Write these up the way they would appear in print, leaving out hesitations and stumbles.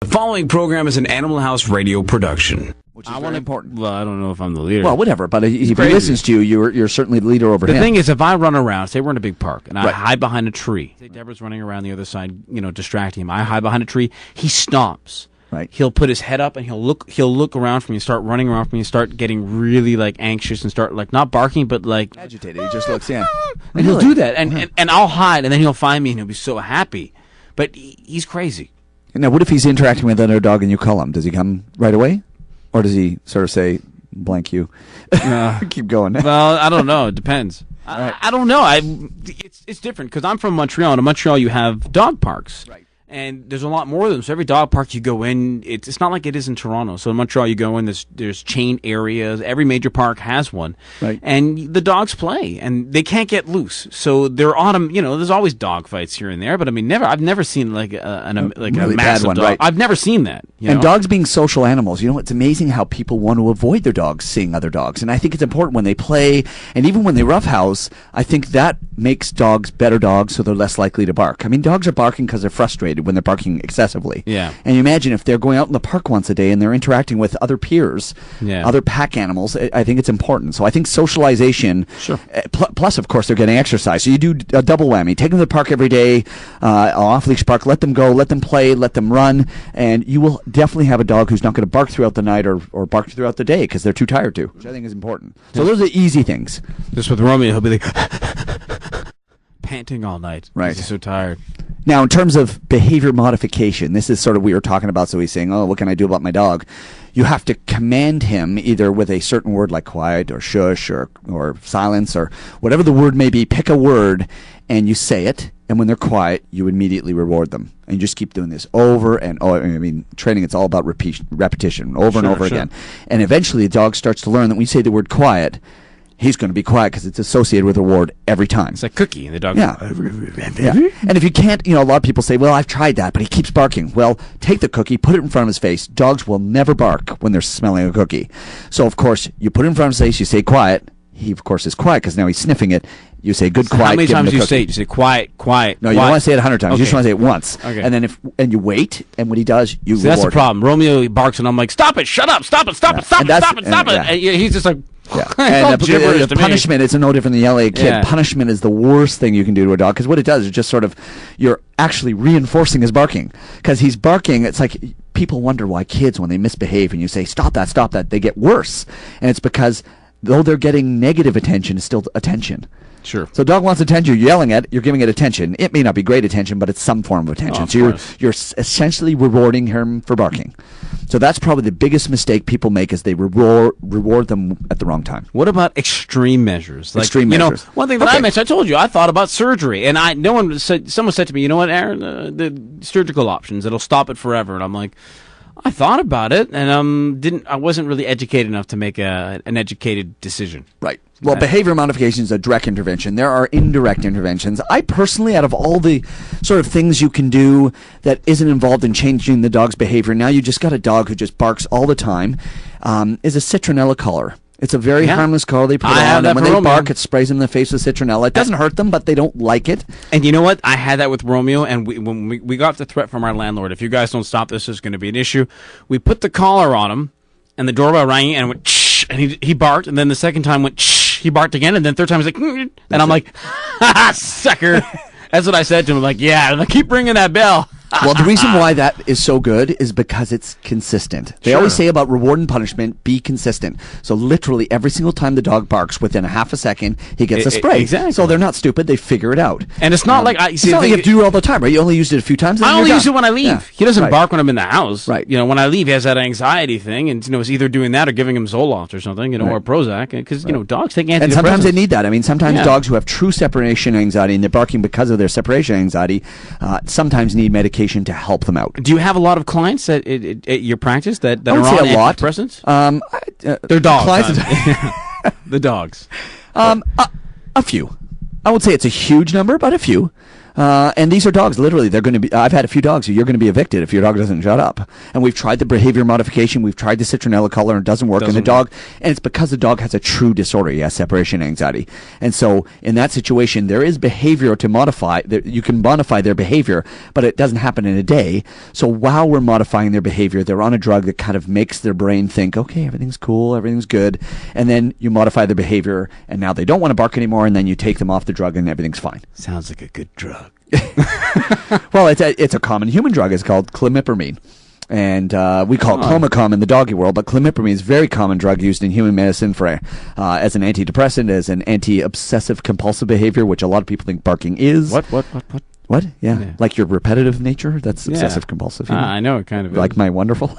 The following program is an Animal House radio production. Which is very important. Well, I don't know if I'm the leader. Well, whatever. But if he listens to you, you're certainly the leader over him. The thing is, if I run around, say we're in a big park, and I Right. hide behind a tree, say Deborah's running around the other side, distracting him. I hide behind a tree. He stomps. Right. He'll put his head up and he'll look around for me, start running around for me, and start getting really anxious and start not barking, but agitated. He just looks in. And he'll do that, and I'll hide, and then he'll find me and he'll be so happy. But he's crazy. Now, what if he's interacting with another dog and you call him? Does he come right away? Or does he sort of say, blank you? Keep going. Well, I don't know. It depends. I don't know. It's different because I'm from Montreal. And in Montreal, you have dog parks. Right. And there's a lot more of them. So every dog park you go in, it's not like it is in Toronto. So in Montreal, you go in, there's chain areas. Every major park has one. Right. And the dogs play, and they can't get loose. So they're there's always dog fights here and there. But I mean, I've never seen a really massive bad one, dog. right. I've never seen that. And dogs being social animals, it's amazing how people want to avoid their dogs seeing other dogs. And I think it's important when they play, and even when they roughhouse, I think that makes dogs better dogs so they're less likely to bark. I mean, dogs are barking because they're frustrated when they're barking excessively. Yeah. And you imagine if they're going out in the park once a day and they're interacting with other peers, other pack animals, I think it's important. So I think socialization, sure. Plus, of course, they're getting exercise. So you do a double whammy. Take them to the park every day, off-leash park, let them go, let them play, let them run, and you will definitely have a dog who's not going to bark throughout the night or bark throughout the day because they're too tired to, which I think is important. So those are the easy things. Just with Romeo, he'll be panting all night. Right. He's so tired. Now, in terms of behavior modification, this is sort of what we were talking about. So he's saying, what can I do about my dog? You have to command him either with a certain word like quiet or shush or silence or whatever the word may be. Pick a word and you say it. And when they're quiet, you immediately reward them. And you just keep doing this over and over. I mean, training, it's all about repetition over and over again. And eventually the dog starts to learn that when you say the word quiet, he's going to be quiet because it's associated with reward every time. It's like Cookie, and the dog. Yeah. And if you can't, a lot of people say, well, I've tried that, but he keeps barking. Well, take the cookie, put it in front of his face. Dogs will never bark when they're smelling a cookie. So, of course, you put it in front of his face, you say quiet. He, of course, is quiet because now he's sniffing it. You say good, quiet. How many give him times the do you cookie. say it? You say quiet, quiet. No, you don't want to say it 100 times. Okay. You just want to say it once. Okay. And then you wait, and when he does, you reward That's the him. problem. Romeo barks, and I'm like, stop it, shut up, stop it, stop it, stop it, stop it, stop it. yeah. And he's just like, Yeah. and And the punishment is no different than yelling at a kid. Yeah. Punishment is the worst thing you can do to a dog because what it does is just sort of you're actually reinforcing his barking because he's barking. It's like people wonder why kids, when they misbehave and you say stop that, they get worse, and it's because though they're getting negative attention, it's still attention. Sure. So dog wants attention. You're yelling at it. You're giving it attention. It may not be great attention, but it's some form of attention. Of so you're essentially rewarding him for barking. So that's probably the biggest mistake people make is they reward them at the wrong time. What about extreme measures? Like, Extreme measures. One thing that I mentioned, I told you, I thought about surgery, and someone said to me, you know what, Aaron, the surgical options, it'll stop it forever, and I'm like, I thought about it, and I wasn't really educated enough to make an educated decision. Right. Well, behavior modification is a direct intervention. There are indirect interventions. I personally, out of all the sort of things you can do that isn't involved in changing the dog's behavior, now you just got a dog who just barks all the time, is a citronella collar. It's a very harmless collar they put on, and when they bark, it sprays them in the face with citronella. It doesn't hurt them, but they don't like it. And you know what? I had that with Romeo, and when we got the threat from our landlord, if you guys don't stop this, there's going to be an issue. We put the collar on him, and the doorbell rang, and it went, shh, and he barked, and then the second time went, shh, he barked again, and then third time he's like, and I'm like, sucker. That's what I said to him. I'm like, yeah, keep ringing that bell. Well, the reason why that is so good is because it's consistent. They always say about reward and punishment, be consistent. So literally every single time the dog barks, within a half a second, he gets a spray. Exactly. So they're not stupid. They figure it out. And it's not like it's not like you have to do it all the time, right? You only used it a few times. I only use it when I leave. Yeah. He doesn't bark when I'm in the house. Right. When I leave, he has that anxiety thing, and it's either doing that or giving him Zoloft or something, or Prozac, because dogs take antidepressants. And sometimes they need that. I mean, sometimes dogs who have true separation anxiety and they're barking because of their separation anxiety, sometimes need medication to help them out. Do you have a lot of clients at your practice that are on antidepressants? They're dogs. The dogs. A few. I would say it's a huge number, but a few. And these are dogs, literally, they're going to be, I've had a few dogs who you're going to be evicted if your dog doesn't shut up. And we've tried the behavior modification, we've tried the citronella color, and it doesn't work. And it's because the dog has a true disorder. He has separation anxiety. And so in that situation, there is behavior to modify. You can modify their behavior, but it doesn't happen in a day. So while we're modifying their behavior, they're on a drug that kind of makes their brain think, okay, everything's cool, everything's good. And then you modify their behavior, and now they don't want to bark anymore, and then you take them off the drug, and everything's fine. Sounds like a good drug. Well, it's a common human drug. It's called clomipramine. And we call it Clomicom in the doggy world, but clomipramine is a very common drug used in human medicine for as an antidepressant, as an anti-obsessive compulsive behavior, which a lot of people think barking is. What? Yeah. Like your repetitive nature? That's obsessive compulsive. I know it kind of like is. My wonderful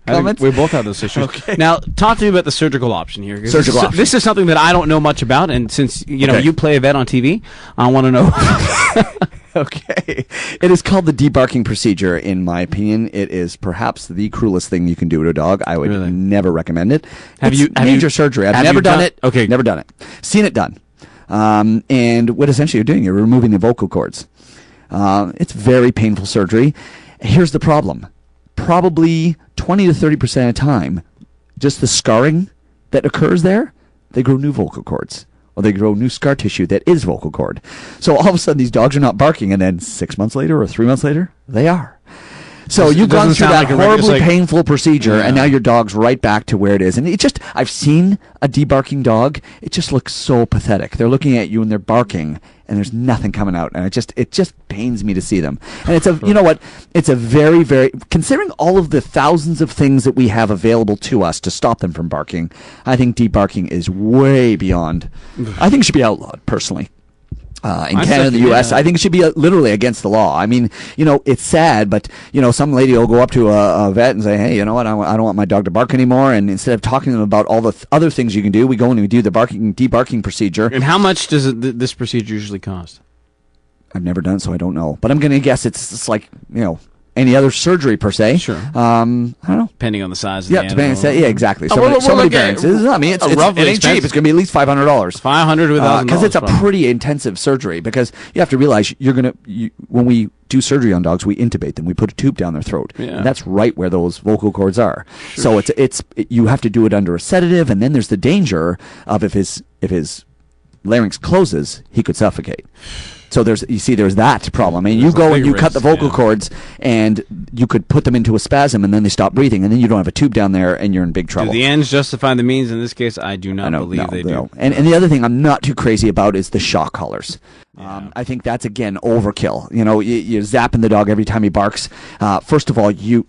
comments? We both have those issues. Okay. Now, talk to me about the surgical option here. Surgical option. This is something that I don't know much about, and since you play a vet on TV, I want to know. Okay. It is called the debarking procedure. In my opinion, it is perhaps the cruelest thing you can do to a dog. I would never recommend it. It's major surgery. I've never done it. Okay. Never done it. Seen it done. And what essentially you're doing, you're removing the vocal cords. It's very painful surgery. Here's the problem. Probably 20 to 30% of the time, just the scarring that occurs there, they grow new vocal cords. Or they grow new scar tissue that is vocal cord. So all of a sudden these dogs are not barking, and then 6 months later or 3 months later, they are. So you've gone through that horribly painful procedure, and now your dog's right back to where it is. And I've seen a debarking dog. It just looks so pathetic. They're looking at you and they're barking, and there's nothing coming out. And it just pains me to see them. And you know what? It's a very, very, considering all of the thousands of things that we have available to us to stop them from barking, I think debarking is way beyond. I think it should be outlawed, personally. In Canada and the U.S., I think it should be literally against the law. I mean, it's sad, but, some lady will go up to a vet and say, hey, you know what, I don't want my dog to bark anymore. And instead of talking to them about all the other things you can do, we go and we do the debarking procedure. And how much does this procedure usually cost? I've never done it, so I don't know. But I'm going to guess it's like, any other surgery per se. Sure. I don't know. Depending on the size of the animal. Yeah, exactly. So many variances. I mean, it ain't cheap. It's going to be at least $500. $500 to $1,000. Because it's a pretty intensive surgery. Because you have to realize when we do surgery on dogs, we intubate them. We put a tube down their throat. Yeah. And that's right where those vocal cords are. Sure. So you have to do it under a sedative, and then there's the danger of if his larynx closes, he could suffocate. So there's that problem. And you go and you cut the vocal cords, and you could put them into a spasm, and then they stop breathing, and then you don't have a tube down there, and you're in big trouble. Do the ends justify the means? In this case, I do not believe they do. And the other thing I'm not too crazy about is the shock collars. Yeah. I think that's, again, overkill. You're zapping the dog every time he barks. First of all, you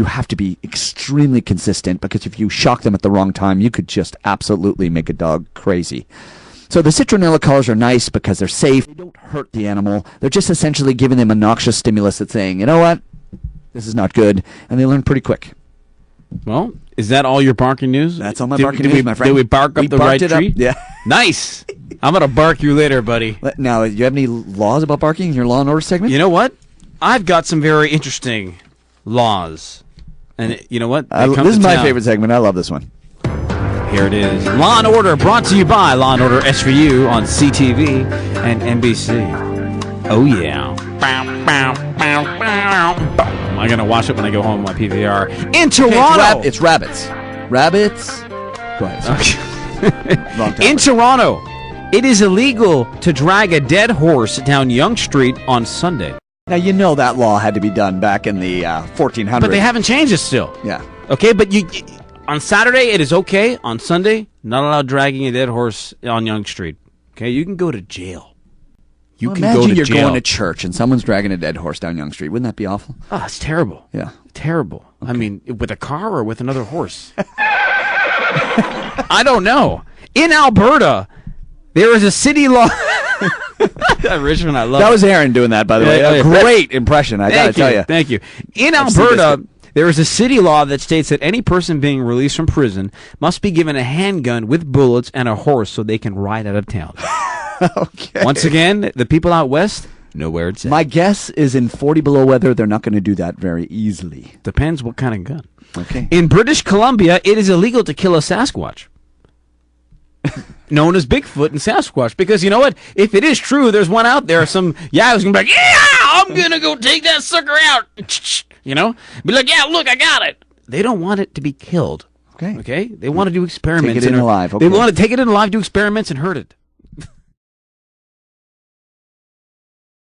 have to be extremely consistent, because if you shock them at the wrong time, you could just absolutely make a dog crazy. So the citronella collars are nice because they're safe. They don't hurt the animal. They're just essentially giving them a noxious stimulus that's saying, you know what, this is not good, and they learn pretty quick. Well, is that all your barking news? That's all my barking news, my friend. Did we bark up the right tree? Yeah. Nice. I'm going to bark you later, buddy. Now, do you have any laws about barking in your Law and Order segment? You know what? I've got some very interesting laws. And you know what? This is my favorite segment. I love this one. Here it is. Law and Order, brought to you by Law and Order SVU on CTV and NBC. Oh, yeah. I'm going to watch it when I go home with my PVR. In Toronto. It's rabbits. Rabbits. Go ahead. Okay. In Toronto, it is illegal to drag a dead horse down Yonge Street on Sunday. Now, that law had to be done back in the 1400s. But they haven't changed it still. Yeah. Okay, but on Saturday, it is okay. On Sunday, not allowed dragging a dead horse on Yonge Street. Okay, you can go to jail. Imagine you're going to church and someone's dragging a dead horse down Yonge Street. Wouldn't that be awful? Oh, it's terrible. Yeah. Terrible. Okay. I mean, with a car or with another horse? I don't know. In Alberta, there is a city law. Richmond, I love that. Was Aaron doing that, by the way. A great impression, I got to tell you. Thank you. In Alberta, there is a city law that states that any person being released from prison must be given a handgun with bullets and a horse so they can ride out of town. Okay. Once again, the people out west, nowhere it's at. My guess is in 40 below weather, they're not going to do that very easily. Depends what kind of gun. Okay. In British Columbia, it is illegal to kill a Sasquatch. known as Bigfoot and Sasquatch. Because you know what? If it is true, there's one out there. Some who's gonna be like, yeah, I'm gonna go take that sucker out. You know, be like, yeah, look, I got it. They don't want it to be killed. Okay. Okay. They want to do experiments. Take it in alive. They want to take it in alive, do experiments, and hurt it.